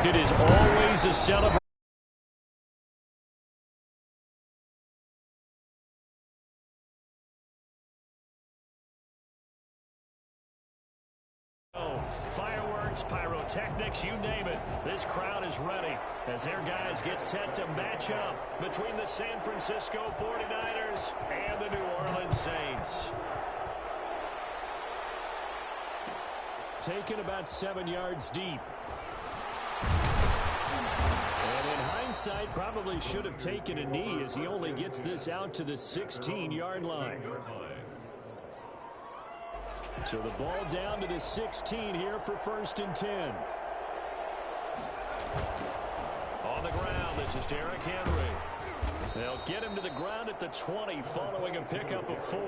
It is always a celebration. Fireworks, pyrotechnics, you name it. This crowd is ready as their guys get set to match up between the San Francisco 49ers and the New Orleans Saints. Taken about 7 yards deep. And in hindsight, probably should have taken a knee as he only gets this out to the 16-yard line. So the ball down to the 16 here for 1st and 10. On the ground, this is Derrick Henry. They'll get him to the ground at the 20 following a pickup of 4.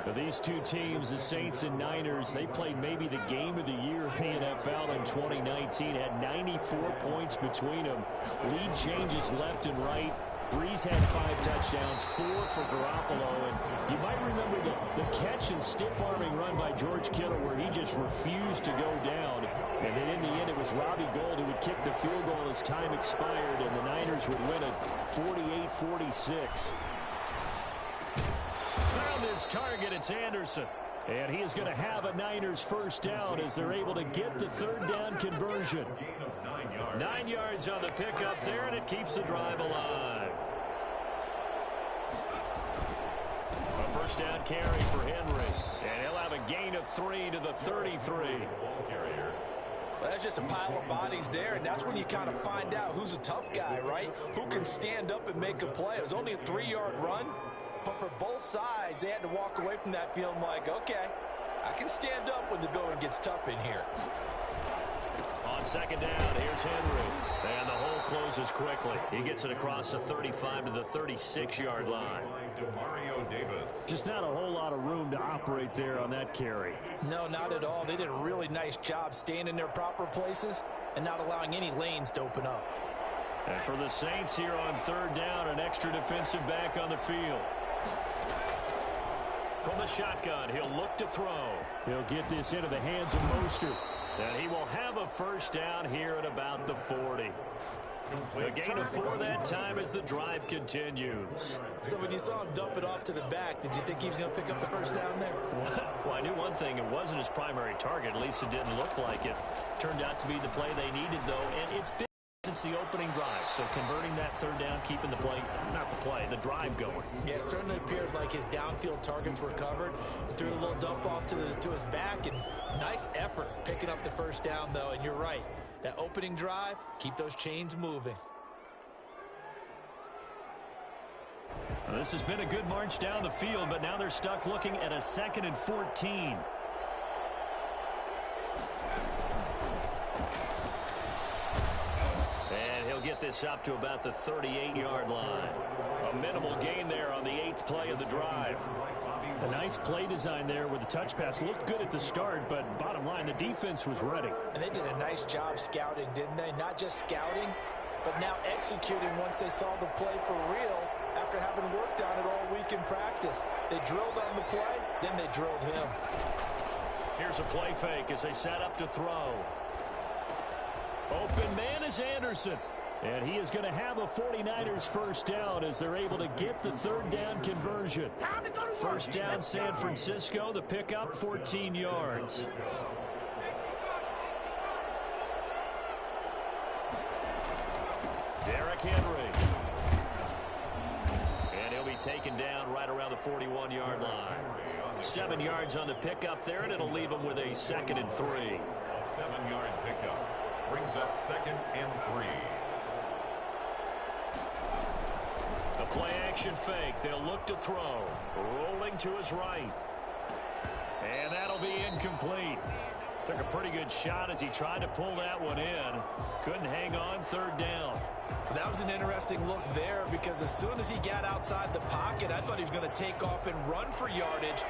Now these two teams, the Saints and Niners, they played maybe the game of the year in the NFL in 2019. Had 94 points between them. Lead changes left and right. Breeze had 5 touchdowns, 4 for Garoppolo, and you might remember the catch and stiff-arming run by George Kittle where he just refused to go down. And then in the end, it was Robbie Gould who would kick the field goal as time expired, and the Niners would win it 48-46. Found his target, it's Anderson. And he is going to have a Niners first down as they're able to get the 3rd down conversion. 9 yards on the pickup there, and it keeps the drive alive. A first down carry for Henry. And he'll have a gain of 3 to the 33. Well, that's just a pile of bodies there, and that's when you kind of find out who's a tough guy, right? Who can stand up and make a play. It was only a 3-yard run, but for both sides, they had to walk away from that field like, okay, I can stand up when the going gets tough in here. On 2nd down, here's Henry. And the hole closes quickly. He gets it across the 35 to the 36-yard line. Just not a whole lot of room to operate there on that carry. No, not at all. They did a really nice job staying in their proper places and not allowing any lanes to open up. And for the Saints here on 3rd down, an extra defensive back on the field. From the shotgun, he'll look to throw. He'll get this into the hands of Mostert. And he will have a first down here at about the 40. A gain of 4 that time as the drive continues. So when you saw him dump it off to the back, did you think he was going to pick up the first down there? Well, I knew one thing. It wasn't his primary target. At least it didn't look like it. Turned out to be the play they needed, though. And it's been since the opening drive. So converting that 3rd down, keeping the play, not the play, the drive going. Yeah, it certainly appeared like his downfield targets were covered. He threw a little dump off to his back, and nice effort picking up the first down, though. And you're right. That opening drive, keep those chains moving. Well, this has been a good march down the field, but now they're stuck looking at a 2nd and 14. And he'll get this up to about the 38-yard line. A minimal gain there on the 8th play of the drive. A nice play design there with the touch pass. Looked good at the start, but bottom line, the defense was ready. And they did a nice job scouting, didn't they? Not just scouting, but now executing once they saw the play for real after having worked on it all week in practice. They drilled on the play, then they drilled him. Here's a play fake as they set up to throw. Open man is Anderson. And he is going to have a 49ers first down as they're able to get the 3rd down conversion. First down, San Francisco. The pickup, 14 yards. Derrick Henry. And he'll be taken down right around the 41-yard line. 7 yards on the pickup there, and it'll leave him with a 2nd and 3. A 7-yard pickup brings up 2nd and 3. A play-action fake. They'll look to throw. Rolling to his right. And that'll be incomplete. Took a pretty good shot as he tried to pull that one in. Couldn't hang on, 3rd down. That was an interesting look there because as soon as he got outside the pocket, I thought he was going to take off and run for yardage.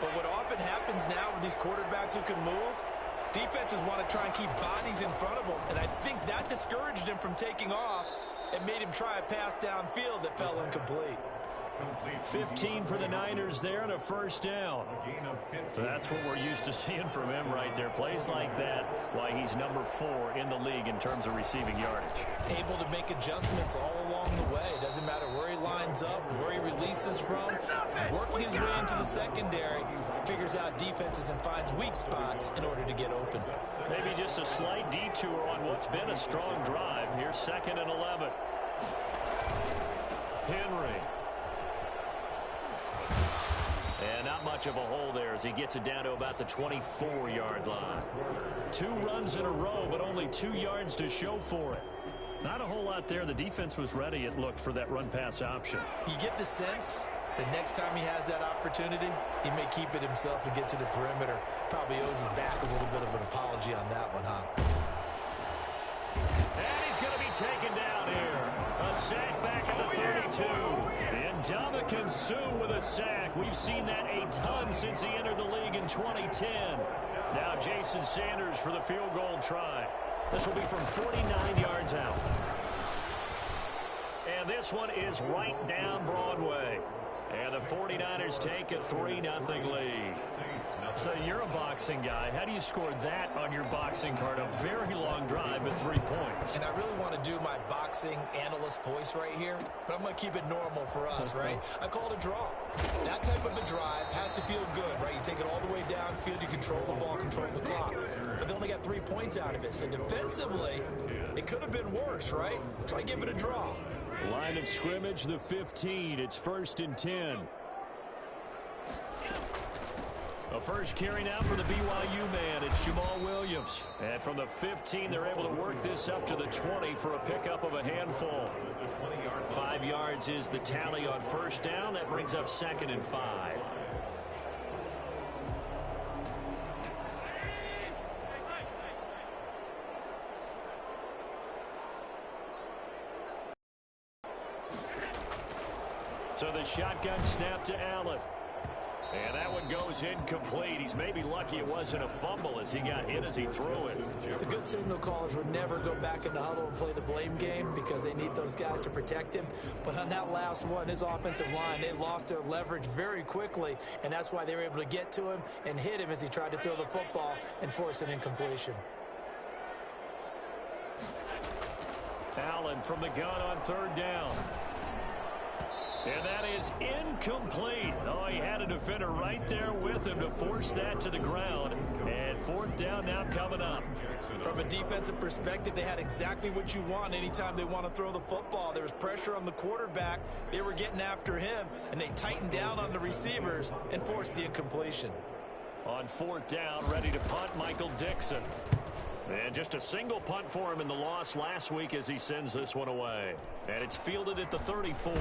But what often happens now with these quarterbacks who can move, defenses want to try and keep bodies in front of them. And I think that discouraged him from taking off and made him try a pass downfield that fell incomplete. 15 for the Niners there and a first down. That's what we're used to seeing from him right there. Plays like that, why he's number 4 in the league in terms of receiving yardage. Able to make adjustments all along the way. Doesn't matter where he lines up, where he releases from. Working his way into the secondary, figures out defenses and finds weak spots in order to get open. Maybe just a slight detour on what's been a strong drive. Here's 2nd and 11. Henry. And not much of a hole there as he gets it down to about the 24-yard line. 2 runs in a row, but only 2 yards to show for it. Not a whole lot there. The defense was ready, it looked, for that run-pass option. You get the sense that next time he has that opportunity, he may keep it himself and get to the perimeter. Probably owes his back a little bit of an apology on that one, huh? And he's going to be taken down here. A sack back at the 32. And Ndamukong Suh with a sack. We've seen that a ton since he entered the league in 2010. Now Jason Sanders for the field goal try. This will be from 49 yards out. And this one is right down Broadway. And the 49ers take a 3-0 lead. So you're a boxing guy. How do you score that on your boxing card? A very long drive, but 3 points. And I really want to do my boxing analyst voice right here, but I'm going to keep it normal for us, right? I call it a draw. That type of a drive has to feel good, right? You take it all the way downfield, you control the ball, control the clock. But they only got 3 points out of it. So defensively, it could have been worse, right? So I give it a draw. Line of scrimmage, the 15. It's 1st and 10. A first carry now for the BYU man. It's Jamal Williams. And from the 15, they're able to work this up to the 20 for a pickup of a handful. 5 yards is the tally on first down. That brings up 2nd and 5. So the shotgun snap to Allen. And that one goes incomplete. He's maybe lucky it wasn't a fumble as he got hit as he threw it. The good signal callers would never go back in the huddle and play the blame game because they need those guys to protect him. But on that last one, his offensive line, they lost their leverage very quickly, and that's why they were able to get to him and hit him as he tried to throw the football and force an incompletion. Allen from the gun on 3rd down. And that is incomplete. Oh, he had a defender right there with him to force that to the ground. And 4th down now coming up. From a defensive perspective, they had exactly what you want anytime they want to throw the football. There was pressure on the quarterback. They were getting after him, and they tightened down on the receivers and forced the incompletion. On 4th down, ready to punt, Michael Dixon. And just a single punt for him in the loss last week as he sends this one away. And it's fielded at the 34.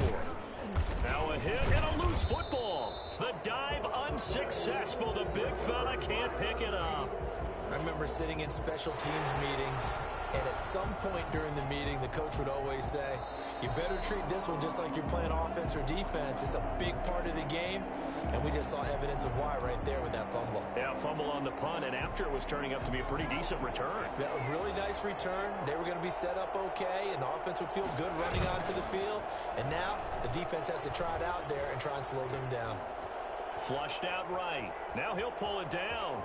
Now a hit and a loose football. The dive unsuccessful. The big fella can't pick it up. I remember sitting in special teams meetings, and at some point during the meeting, the coach would always say, you better treat this one just like you're playing offense or defense. It's a big part of the game, and we just saw evidence of why right there with that fumble. Yeah, fumble on the punt, and after it was turning up to be a pretty decent return. Yeah, a really nice return. They were going to be set up okay, and the offense would feel good running onto the field. And now the defense has to try it out there and try and slow them down. Flushed out right. Now he'll pull it down.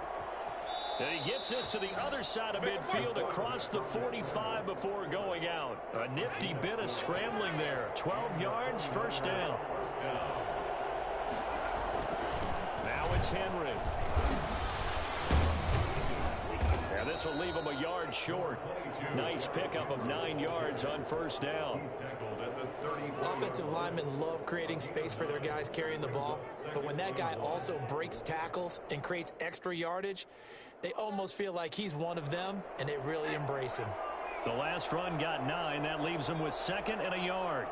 And he gets this to the other side of midfield across the 45 before going out. A nifty bit of scrambling there. 12 yards, 1st down. Now it's Henry. And this will leave him a yard short. Nice pickup of 9 yards on 1st down. Offensive linemen love creating space for their guys carrying the ball, but when that guy also breaks tackles and creates extra yardage, they almost feel like he's one of them, and they really embrace him. The last run got 9. That leaves him with 2nd and a yard.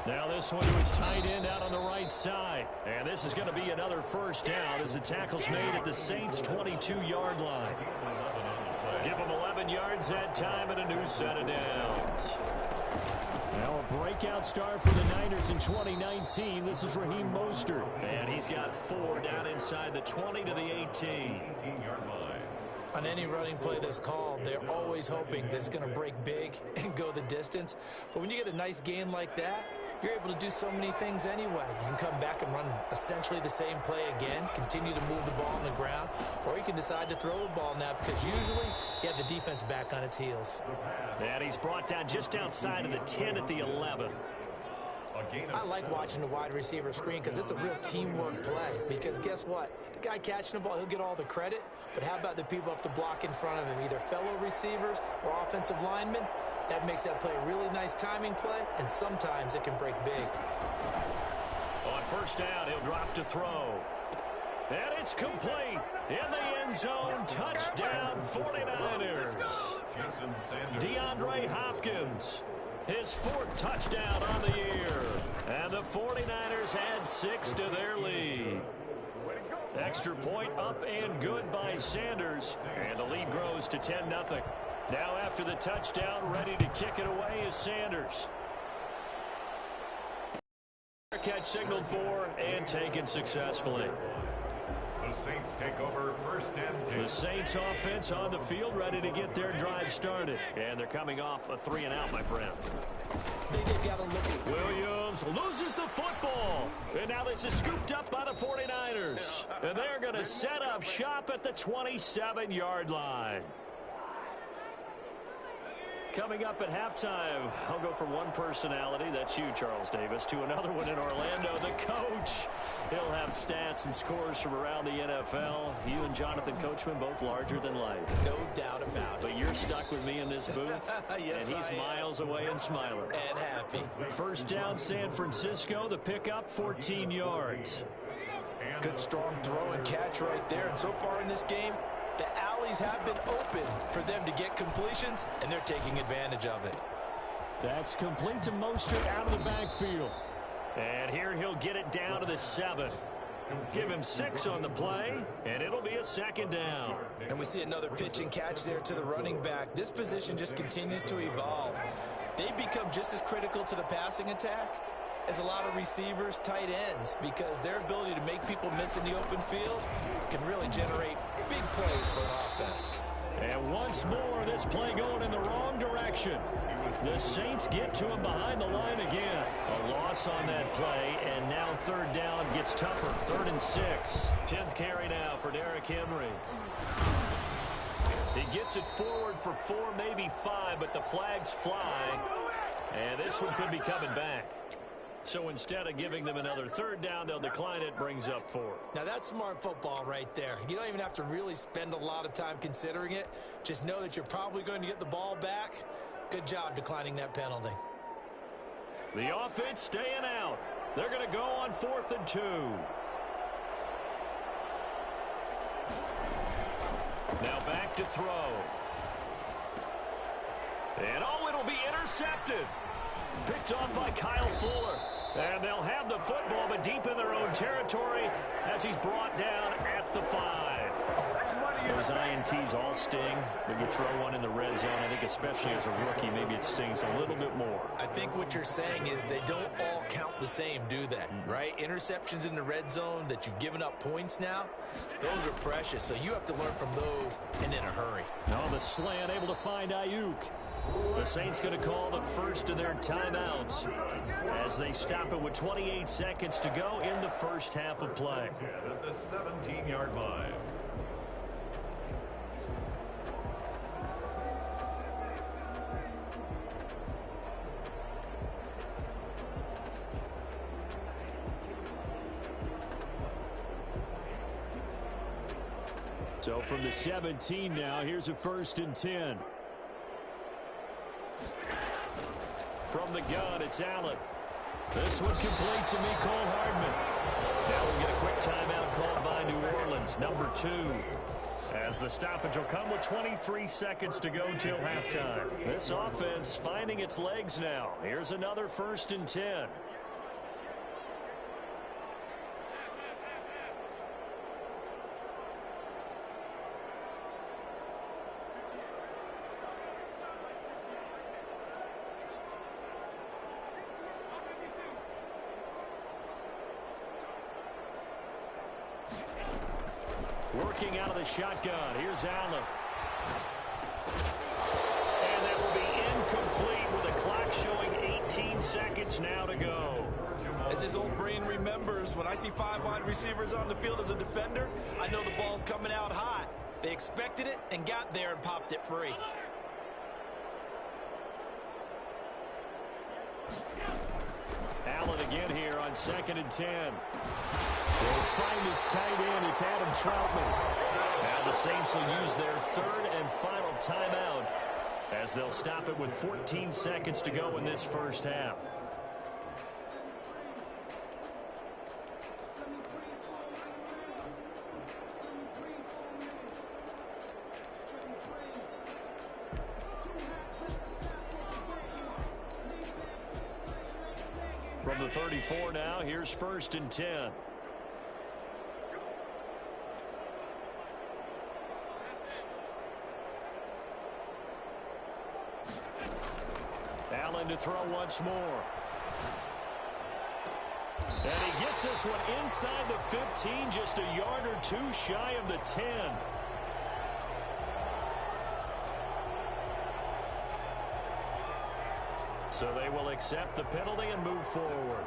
Now this one to his tight end out on the right side. And this is going to be another 1st down as the tackle's made at the Saints' 22-yard line. Give him 11 yards that time and a new set of downs. Now a breakout star for the Niners in 2019. This is Raheem Mostert. And he's got 4 down inside the 20 to the 18. I On any running play that's called, they're always hoping that it's going to break big and go the distance. But when you get a nice gain like that, you're able to do so many things anyway. You can come back and run essentially the same play again, continue to move the ball on the ground, or you can decide to throw the ball now because usually you have the defense back on its heels. And he's brought down just outside of the 10 at the 11. I like watching the wide receiver screen because it's a real teamwork play. Because guess what? The guy catching the ball, he'll get all the credit. But how about the people up the block in front of him, either fellow receivers or offensive linemen? That makes that play a really nice timing play, and sometimes it can break big. On first down, he'll drop to throw. And it's complete. In the end zone, touchdown 49ers. DeAndre Hopkins. His 4th touchdown on the year. And the 49ers add 6 to their lead. Extra point up and good by Sanders. And the lead grows to 10-0. Now after the touchdown, ready to kick it away is Sanders. Catch signaled for and taken successfully. The Saints take over first and 10. The Saints offense on the field, ready to get their drive started. And they're coming off a 3-and-out, my friend. They got to look at Williams loses the football. And now this is scooped up by the 49ers. And they're going to set up shop at the 27-yard line. Coming up at halftime, I'll go from one personality, that's you, Charles Davis, to another one in Orlando, the coach. He'll have stats and scores from around the NFL. You and Jonathan Coachman, both larger than life. No doubt about it. But you're stuck with me in this booth, yes, and he's miles away and smiling. And happy. First down, San Francisco, the pickup, 14 yards. Good strong throw and catch right there. And so far in this game, the alleys have been open for them to get completions, and they're taking advantage of it. That's complete to Mostert out of the backfield. And here he'll get it down to the 7. Give him 6 on the play, and it'll be a 2nd down. And we see another pitch and catch there to the running back. This position just continues to evolve. They become just as critical to the passing attack as a lot of receivers, tight ends, because their ability to make people miss in the open field can really generate big plays for an offense. And once more, this play going in the wrong direction. The Saints get to him behind the line again. A loss on that play, and now 3rd down gets tougher. 3rd and 6. 10th carry now for Derrick Henry. He gets it forward for 4, maybe 5, but the flags fly. And this one could be coming back. So instead of giving them another 3rd down, they'll decline it, brings up 4. Now that's smart football right there. You don't even have to really spend a lot of time considering it. Just know that you're probably going to get the ball back. Good job declining that penalty. The offense staying out. They're going to go on 4th and 2. Now back to throw. And it'll be intercepted. Picked off by Kyle Fuller. And they'll have the football, but deep in their own territory as he's brought down at the 5. Those INTs all sting, but you throw one in the red zone, I think especially as a rookie, maybe it stings a little bit more. I think what you're saying is they don't all count the same, do they? Right? Interceptions in the red zone that you've given up points now, those are precious. So you have to learn from those and in a hurry. Now the slant able to find Ayuk. The Saints going to call the first of their timeouts as they stop it with 28 seconds to go in the first half of play. At the 17-yard line. So from the 17 now, here's a 1st and 10. From the gun, it's Allen. This one complete to Mecole Hardman. Now we'll get a quick timeout called by New Orleans, number 2. As the stoppage will come with 23 seconds to go till halftime. This offense finding its legs now. Here's another 1st and 10. Working out of the shotgun. Here's Allen. And that will be incomplete with the clock showing 18 seconds now to go. As his old brain remembers, when I see 5 wide receivers on the field as a defender, I know the ball's coming out hot. They expected it and got there and popped it free. Allen again here on 2nd and 10. They'll find his tight end. It's Adam Troutman. Now the Saints will use their 3rd and final timeout as they'll stop it with 14 seconds to go in this first half. From the 34 now, here's 1st and 10. Allen to throw once more. And he gets this one inside the 15, just a yard or 2 shy of the 10. So they will accept the penalty and move forward.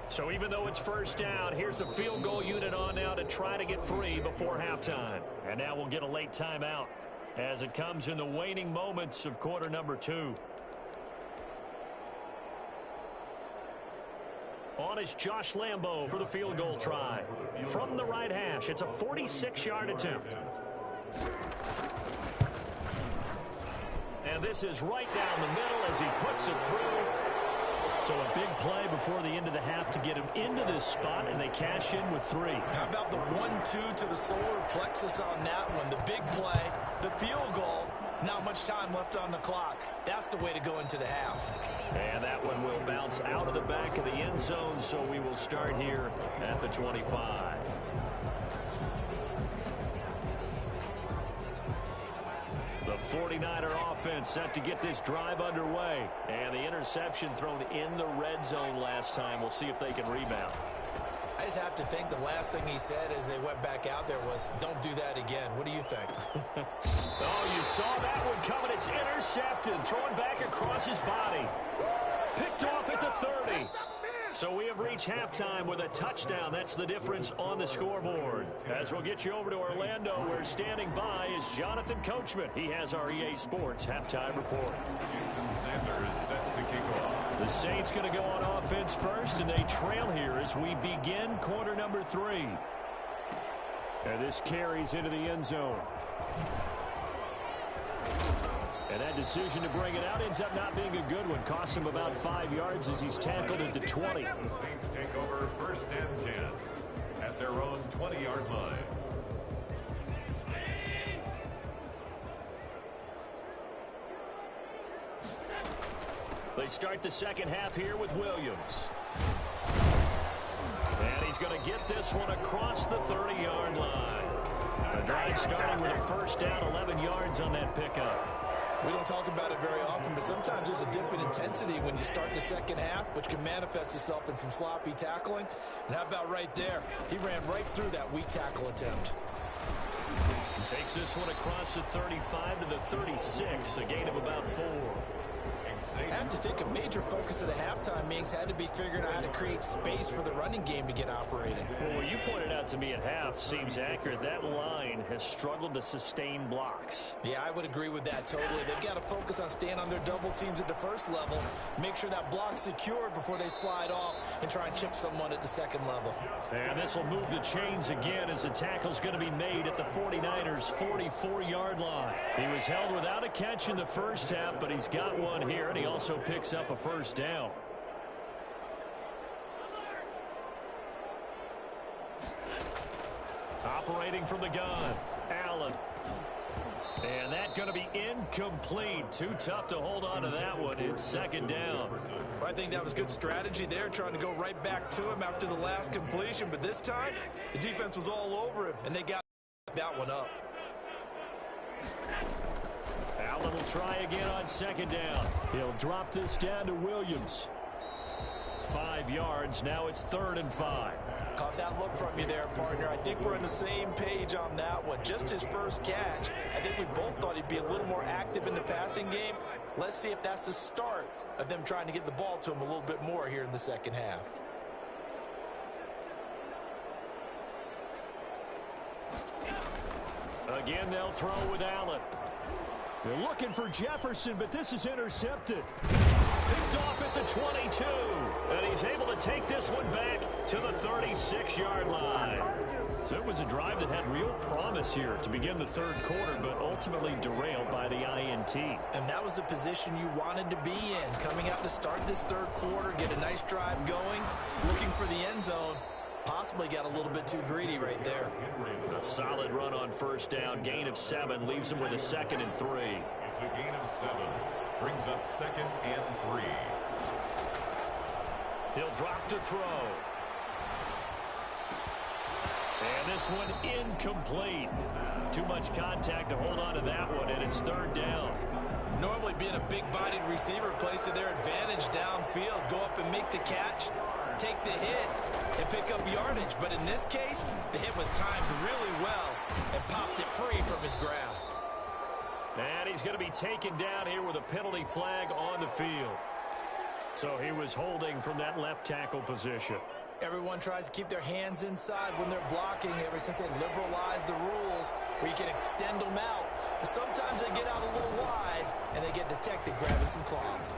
So even though it's 1st down, here's the field goal unit on now to try to get 3 before halftime. And now we'll get a late timeout as it comes in the waning moments of quarter number 2. On is Josh Lambo for the field goal try. From the right hash, it's a 46-yard attempt. And this is right down the middle as he puts it through. So a big play before the end of the half to get him into this spot, and they cash in with 3. How about the 1-2 to the solar plexus on that one? The big play, the field goal, not much time left on the clock. That's the way to go into the half. And that one will bounce out of the back of the end zone, so we will start here at the 25. The 49er offense set to get this drive underway. And the interception thrown in the red zone last time. We'll see if they can rebound. I just have to think the last thing he said as they went back out there was, don't do that again. What do you think? Oh, you saw that one coming. It's intercepted. Thrown back across his body. Picked off at the 30. So we have reached halftime with a touchdown. That's the difference on the scoreboard. As we'll get you over to Orlando, where standing by is Jonathan Coachman. He has our EA Sports halftime report. Jason Sanders set to kick off. The Saints going to go on offense first, and they trail here as we begin quarter number 3. And this carries into the end zone. And that decision to bring it out ends up not being a good one. Costs him about 5 yards as he's tackled at the 20. The Saints take over 1st and 10 at their own 20-yard line. They start the second half here with Williams. And he's going to get this one across the 30-yard line. The drive starting with a 1st down, 11 yards on that pickup. We don't talk about it very often, but sometimes there's a dip in intensity when you start the second half, which can manifest itself in some sloppy tackling. And how about right there? He ran right through that weak tackle attempt. He takes this one across the 35 to the 36, a gain of about 4. I have to think a major focus of the halftime meetings had to be figuring out how to create space for the running game to get operating. Well, what you pointed out to me at half seems accurate. That line has struggled to sustain blocks. Yeah, I would agree with that totally. They've got to focus on staying on their double teams at the first level, make sure that block's secured before they slide off and try and chip someone at the second level. And this will move the chains again as the tackle's going to be made at the 49ers' 44-yard line. He was held without a catch in the first half, but he's got one here, and he also picks up a 1st down. Operating from the gun, Allen. And that's going to be incomplete. Too tough to hold on to that one. It's 2nd down. Well, I think that was good strategy there, trying to go right back to him after the last completion. But this time, the defense was all over him, and they got that one up. Allen will try again on second down. He'll drop this down to Williams. 5 yards. Now it's 3rd and 5. Caught that look from you there, partner. I think we're on the same page on that one. Just his first catch. I think we both thought he'd be a little more active in the passing game. Let's see if that's the start of them trying to get the ball to him a little bit more here in the second half. Again, they'll throw with Allen. They're looking for Jefferson, but this is intercepted. Picked off at the 22. And he's able to take this one back to the 36-yard line. So it was a drive that had real promise here to begin the 3rd quarter, but ultimately derailed by the INT. And that was the position you wanted to be in. Coming out to start this 3rd quarter, get a nice drive going, looking for the end zone. Possibly got a little bit too greedy right there. A solid run on 1st down. Gain of 7 leaves him with a 2nd and 3. It's a gain of 7. Brings up 2nd and 3. He'll drop to throw. And this one incomplete. Too much contact to hold on to that one, and it's 3rd down. Normally being a big-bodied receiver plays to their advantage downfield. Go up and make the catch, take the hit, and pick up yardage. But in this case, the hit was timed really well and popped it free from his grasp. And he's going to be taken down here with a penalty flag on the field. So he was holding from that left tackle position. Everyone tries to keep their hands inside when they're blocking ever since they liberalized the rules where you can extend them out. But sometimes they get out a little wide and they get detected grabbing some cloth.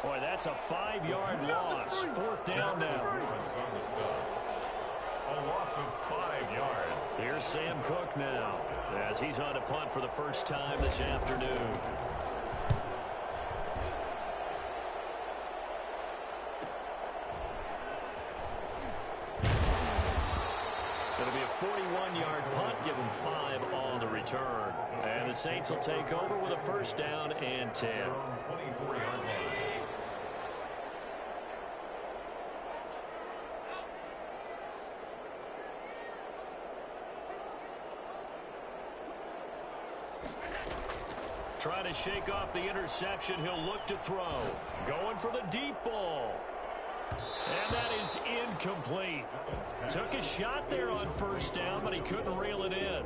Boy, that's a 5-yard loss. 4th down now. A loss of 5 yards. Here's Sam Cook now as he's on to punt for the first time this afternoon. It'll be a 41-yard punt, give him 5 on the return. And the Saints will take over with a 1st down and 10. 24-yard line. Trying to shake off the interception. He'll look to throw. Going for the deep ball. And that is incomplete. Took a shot there on 1st down, but he couldn't reel it in.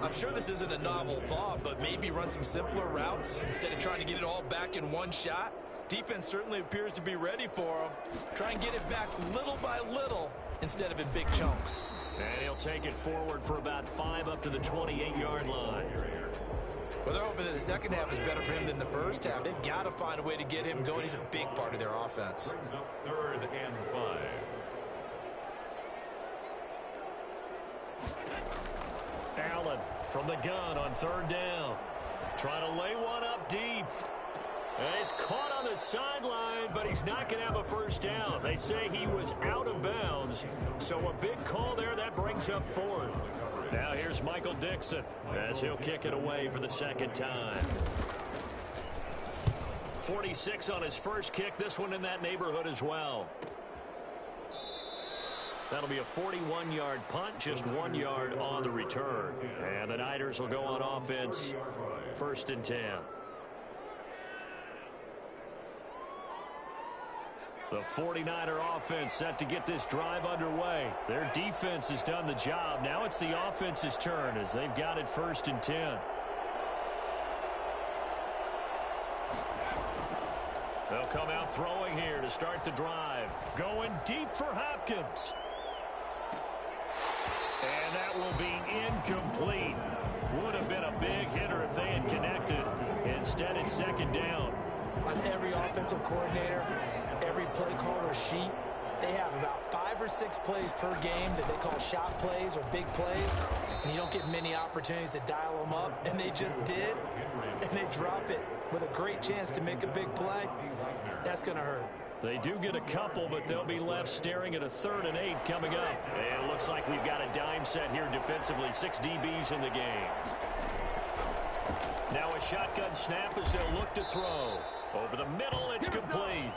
I'm sure this isn't a novel thought, but maybe run some simpler routes instead of trying to get it all back in one shot. Defense certainly appears to be ready for him. Try and get it back little by little instead of in big chunks. And he'll take it forward for about 5 up to the 28-yard line. Well, they're hoping that the second half is better for him than the first half. They've got to find a way to get him going. He's a big part of their offense. Brings up 3rd and 5. Allen from the gun on 3rd down. Trying to lay one up deep. And he's caught on the sideline, but he's not going to have a 1st down. They say he was out of bounds. So a big call there. That brings up 4th. Now here's Michael Dixon as he'll kick it away for the 2nd time. 46 on his first kick. This one in that neighborhood as well. That'll be a 41-yard punt, just 1 yard on the return. And the Niners will go on offense, 1st and 10. The 49er offense set to get this drive underway. Their defense has done the job. Now it's the offense's turn as they've got it 1st and 10. They'll come out throwing here to start the drive. Going deep for Hopkins. And that will be incomplete. Would have been a big hitter if they had connected. Instead, it's 2nd down. On every offensive coordinator, every play caller sheet, they have about 5 or 6 plays per game that they call shot plays or big plays, and you don't get many opportunities to dial them up, and they just did, and they drop it with a great chance to make a big play. That's going to hurt. They do get a couple, but they'll be left staring at a 3rd and 8 coming up. And it looks like we've got a dime set here defensively. 6 DBs in the game. Now a shotgun snap as they'll look to throw. Over the middle, it's complete.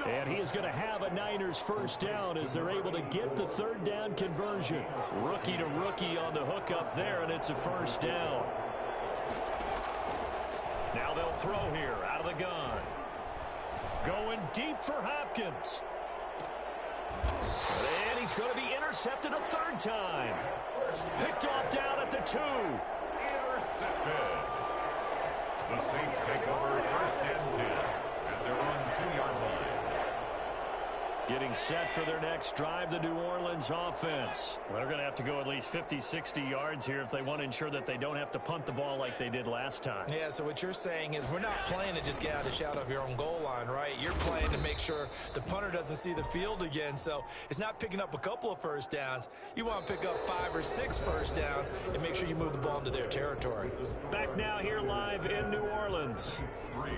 And he is going to have a Niners first down as they're able to get the third down conversion. Rookie to rookie on the hookup there, and it's a first down. Now they'll throw here out of the gun. Going deep for Hopkins. And he's going to be intercepted a third time. Picked off down at the 2. Intercepted. The Saints take over first and 10 at their own 2-yard line. Getting set for their next drive, the New Orleans offense. Well, they're going to have to go at least 50, 60 yards here if they want to ensure that they don't have to punt the ball like they did last time. Yeah, so what you're saying is we're not playing to just get out of the shadow of your own goal line, right? You're playing to make sure the punter doesn't see the field again. So it's not picking up a couple of first downs. You want to pick up 5 or 6 first downs and make sure you move the ball into their territory. Back now here live in New Orleans.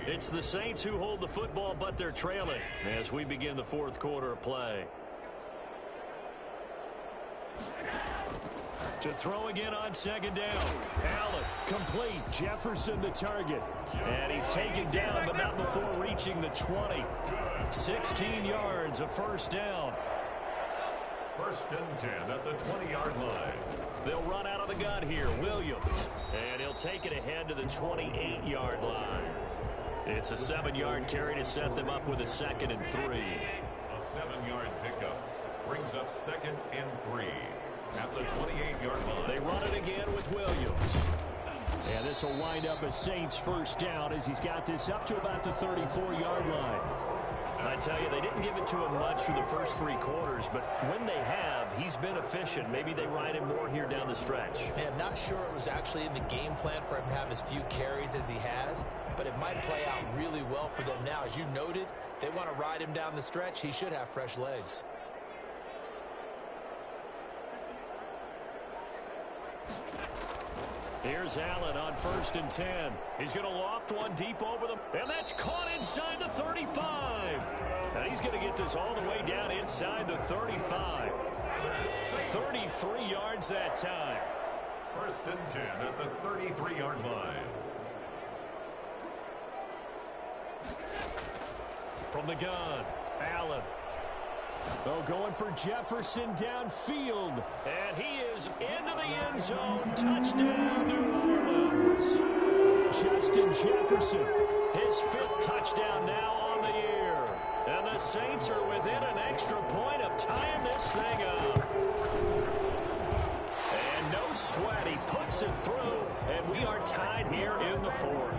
It's the Saints who hold the football, but they're trailing as we begin the fourth quarter of play. To throw again on second down. Allen, complete. Jefferson the target. And he's taken down, but not before reaching the 20. 16 yards, a first down. First and 10 at the 20-yard line. They'll run out of the gun here. Williams. And he'll take it ahead to the 28-yard line. It's a 7-yard carry to set them up with a 2nd and 3. A 7-yard pickup brings up 2nd and 3 at the 28-yard line. They run it again with Williams. And this will wind up a Saints first down as he's got this up to about the 34-yard line. I tell you, they didn't give it to him much through the first 3 quarters, but when they have, he's been efficient. Maybe they ride him more here down the stretch. Yeah, not sure it was actually in the game plan for him to have as few carries as he has, but it might play out really well for them now. As you noted, if they want to ride him down the stretch, he should have fresh legs. Here's Allen on 1st and 10. He's going to loft one deep over them, and that's caught inside the 35. And he's going to get this all the way down inside the 35. 33 yards that time. First and 10 at the 33-yard line. From the gun, Allen. Oh, going for Jefferson downfield. And he is into the end zone. Touchdown, New Orleans. Justin Jefferson, his 5th touchdown now on the year. And the Saints are within an extra point of tying this thing up. And no sweat, he puts it through, and we are tied here in the 4th.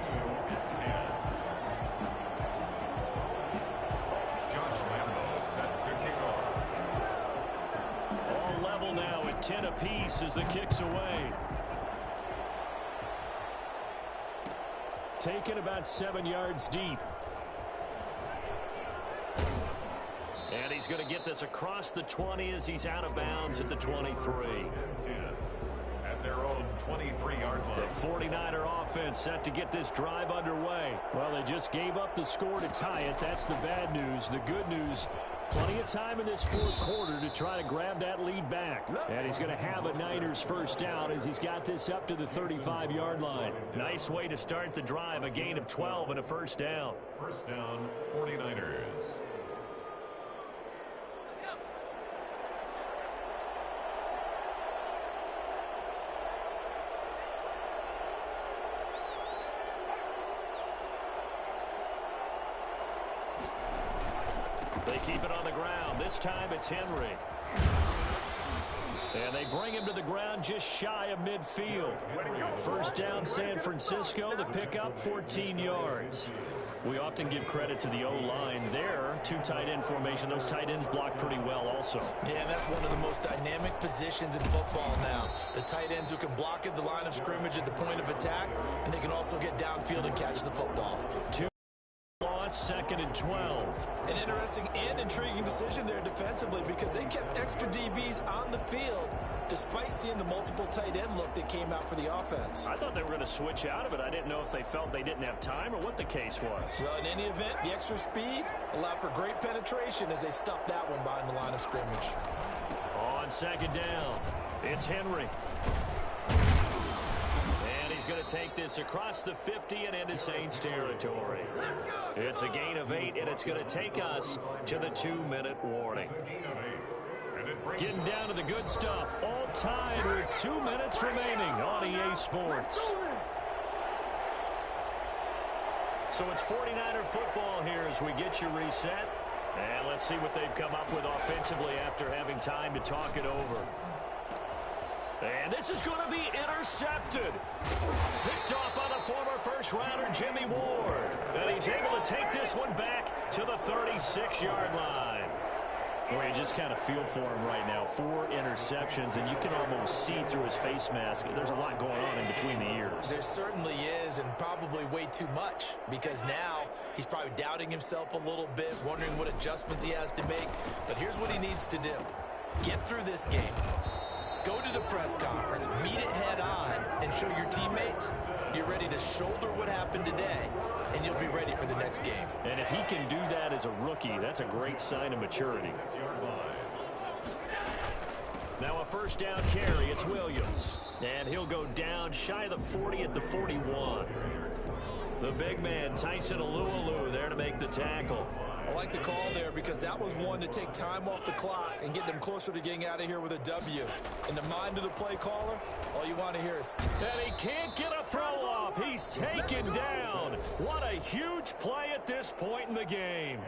Now at 10 apiece as the kick's away. Taken about 7 yards deep. And he's going to get this across the 20 as he's out of bounds at the 23. At their own 23-yard line. The 49er offense set to get this drive underway. Well, they just gave up the score to tie it. That's the bad news. The good news, plenty of time in this 4th quarter to try to grab that lead back. And he's going to have a Niners first down as he's got this up to the 35-yard line. Nice way to start the drive, a gain of 12 and a first down. First down, 49ers. They keep it on the ground. This time it's Henry. And they bring him to the ground just shy of midfield. First down, San Francisco. The pickup, 14 yards. We often give credit to the O-line there. 2 tight end formation. Those tight ends block pretty well also. Yeah, that's one of the most dynamic positions in football now. The tight ends who can block at the line of scrimmage at the point of attack, and they can also get downfield and catch the football. 2 loss, 2nd and 12. An interesting and intriguing decision there defensively because they kept extra DBs on the field despite seeing the multiple tight end look that came out for the offense. I thought they were going to switch out of it. I didn't know if they felt they didn't have time or what the case was. Well, in any event, the extra speed allowed for great penetration as they stuffed that one behind the line of scrimmage. On 2nd down, it's Henry. And And he's going to take this across the 50 and into Saints territory. It's a gain of 8, and it's going to take us to the 2-minute warning. Getting down to the good stuff. All tied with 2 minutes remaining on EA Sports. So it's 49er football here as we get you reset. And let's see what they've come up with offensively after having time to talk it over. And this is going to be intercepted. Picked off by the former first-rounder Jimmy Ward. And he's able to take this one back to the 36-yard line. Boy, you just kind of feel for him right now. 4 interceptions, and you can almost see through his face mask. There's a lot going on in between the ears. There certainly is, and probably way too much, because now he's probably doubting himself a little bit, wondering what adjustments he has to make. But here's what he needs to do. Get through this game. Go to the press conference, meet it head on, and show your teammates you're ready to shoulder what happened today, and you'll be ready for the next game. And if he can do that as a rookie, that's a great sign of maturity. Now a first down carry, it's Williams. And he'll go down shy of the 40 at the 41. The big man, Tyson Alualu, there to make the tackle. I like the call there because that was one to take time off the clock and get them closer to getting out of here with a W. In the mind of the play caller, all you want to hear is... And he can't get a throw off. He's taken down. What a huge play at this point in the game.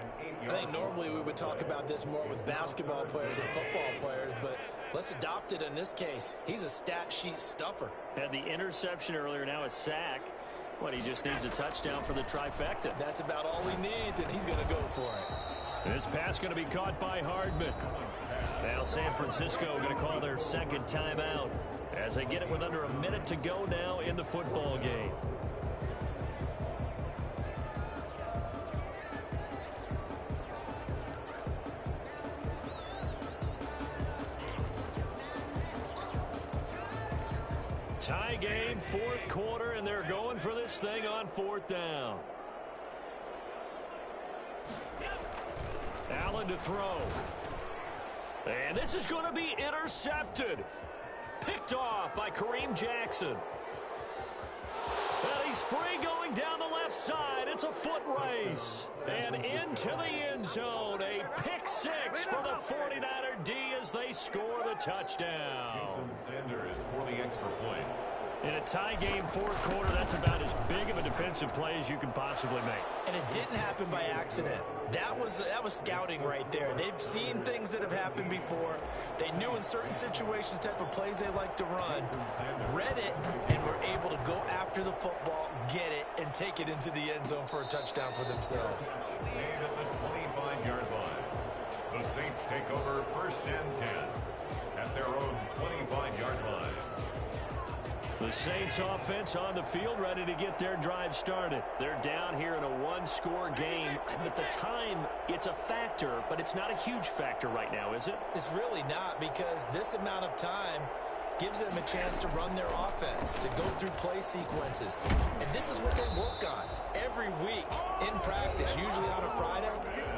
I think normally we would talk about this more with basketball players and football players, but let's adopt it in this case. He's a stat sheet stuffer. Had the interception earlier, now a sack. What, he just needs a touchdown for the trifecta. That's about all he needs, and he's going to go for it. This pass going to be caught by Hardman. Now San Francisco going to call their second timeout as they get it with under a minute to go now in the football game. Tie game, 4th quarter, and they're going for this thing on 4th down. Allen to throw. And this is going to be intercepted. Picked off by Kareem Jackson. And he's free going down the left side. It's a foot race. And into the end zone. A pick 6 for the 49er D as they score the touchdown. Sanders for the extra point. In a tie game, 4th quarter, that's about as big of a defensive play as you can possibly make. And it didn't happen by accident. That was scouting right there. They've seen things that have happened before. They knew in certain situations the type of plays they like to run, read it, and were able to go after the football, get it, and take it into the end zone for a touchdown for themselves. And at the 25-yard line, the Saints take over 1st and 10 at their own 25-yard line. The Saints offense on the field, ready to get their drive started. They're down here in a 1-score game. At the time, it's a factor, but it's not a huge factor right now, is it? It's really not, because this amount of time gives them a chance to run their offense, to go through play sequences. And this is what they work on every week in practice, usually on a Friday.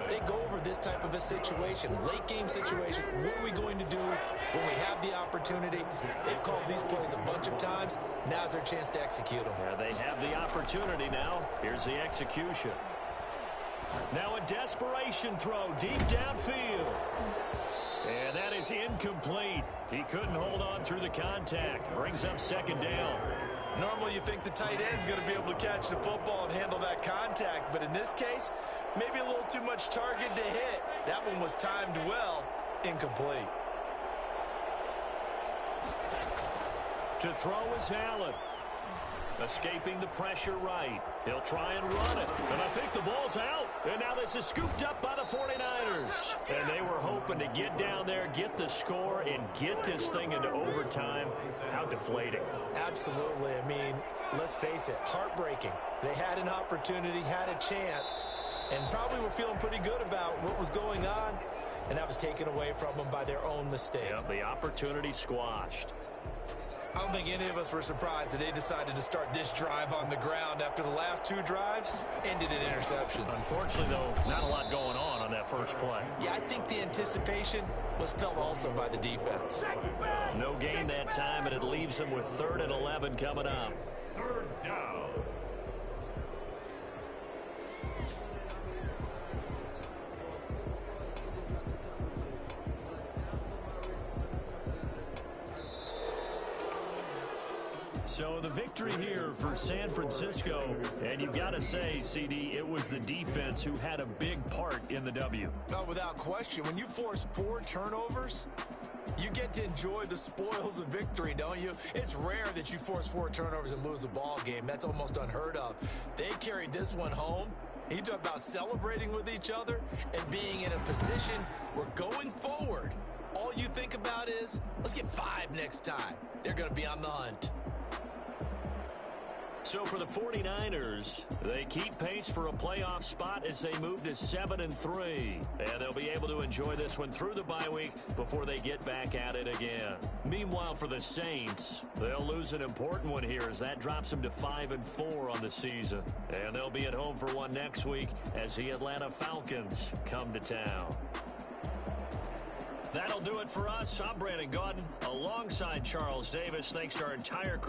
They go over this type of a situation, late game situation. What are we going to do when we have the opportunity? They've called these plays a bunch of times. Now's their chance to execute them. They have the opportunity now. Here's the execution. Now a desperation throw deep downfield. And that is incomplete. He couldn't hold on through the contact. Brings up 2nd down. Normally you think the tight end's going to be able to catch the football and handle that contact. But in this case, maybe a little too much target to hit. That one was timed well. Incomplete. To throw is Allen. Escaping the pressure right. He'll try and run it. And I think the ball's out. And now this is scooped up by the 49ers. And they were hoping to get down there, get the score, and get this thing into overtime. How deflating. Absolutely. I mean, let's face it, heartbreaking. They had an opportunity, had a chance, and probably were feeling pretty good about what was going on. And that was taken away from them by their own mistake. Yep, the opportunity squashed. I don't think any of us were surprised that they decided to start this drive on the ground after the last 2 drives ended in interceptions. Unfortunately, though, not a lot going on that first play. Yeah, I think the anticipation was felt also by the defense. No gain that time, and it leaves them with 3rd and 11 coming up. third down. So the victory here for San Francisco, and you've got to say, CD, it was the defense who had a big part in the W. No, without question. When you force 4 turnovers, you get to enjoy the spoils of victory, don't you? It's rare that you force 4 turnovers and lose a ball game. That's almost unheard of. They carried this one home. You talk about celebrating with each other and being in a position where going forward, all you think about is, let's get 5 next time. They're going to be on the hunt. So for the 49ers, they keep pace for a playoff spot as they move to 7-3. And they'll be able to enjoy this one through the bye week before they get back at it again. Meanwhile, for the Saints, they'll lose an important one here as that drops them to 5-4 on the season. And they'll be at home for one next week as the Atlanta Falcons come to town. That'll do it for us. I'm Brandon Gaudin alongside Charles Davis. Thanks to our entire crew.